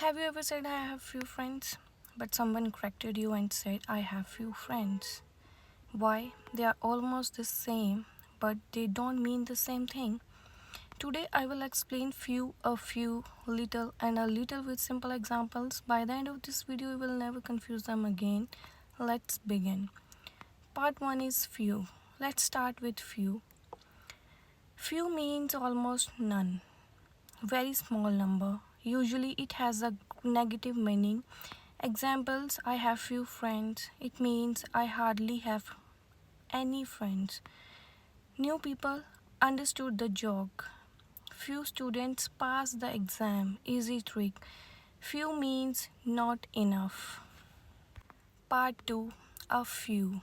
Have you ever said I have few friends? But someone corrected you and said I have few friends. Why? They are almost the same, but they don't mean the same thing. Today I will explain a few, little and a little with simple examples. By the end of this video you will never confuse them again. Let's begin. Part 1 is few. Let's start with few. Few means almost none. Very small number. Usually it has a negative meaning. Examples: I have few friends. It means I hardly have any friends. New people understood the joke. Few students pass the exam. Easy trick. Few means not enough. Part 2. A few.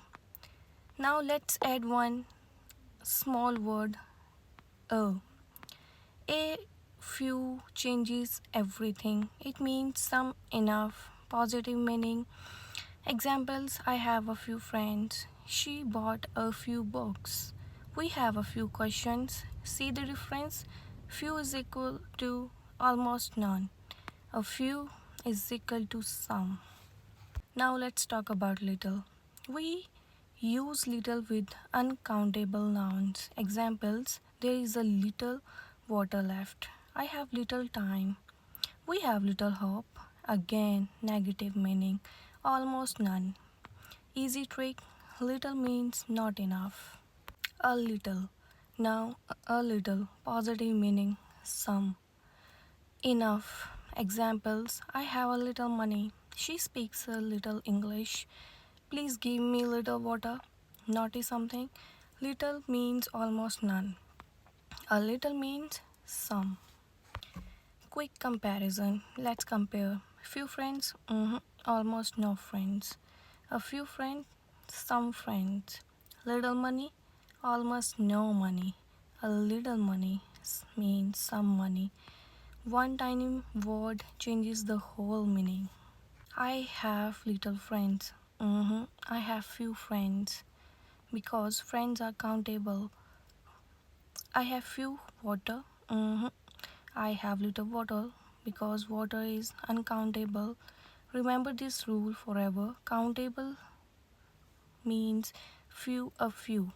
Now let's add one small word, a. A few changes everything. It means some, enough, positive meaning. Examples: I have a few friends. She bought a few books. We have a few questions. See the difference? Few is equal to almost none. A few is equal to some. Now let's talk about little. We use little with uncountable nouns. Examples: there is a little water left. I have little time. We have little hope. Again, negative meaning. Almost none. Easy trick. Little means not enough. A little. Now, a little. Positive meaning. Some. Enough. Examples: I have a little money. She speaks a little English. Please give me little water. Notice something. Little means almost none. A little means some. Quick comparison. Let's compare. Few friends, almost no friends. A few friends, some friends. Little money, almost no money. A little money means some money. One tiny word changes the whole meaning. I have little friends. I have few friends because friends are countable. I have few water. I have little water because water is uncountable. Remember this rule forever. Countable means few, a few.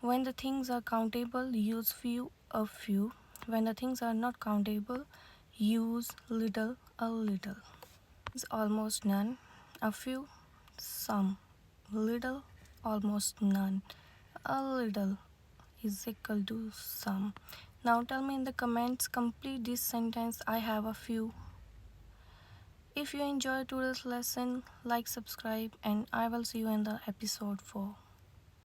When the things are countable, use few, a few. When the things are not countable, use little, a little. It's almost none. A few, some. Little, almost none. A little is equal to some. Now tell me in the comments, complete this sentence, I have a few. If you enjoyed today's lesson, like, subscribe, and I will see you in the episode 4.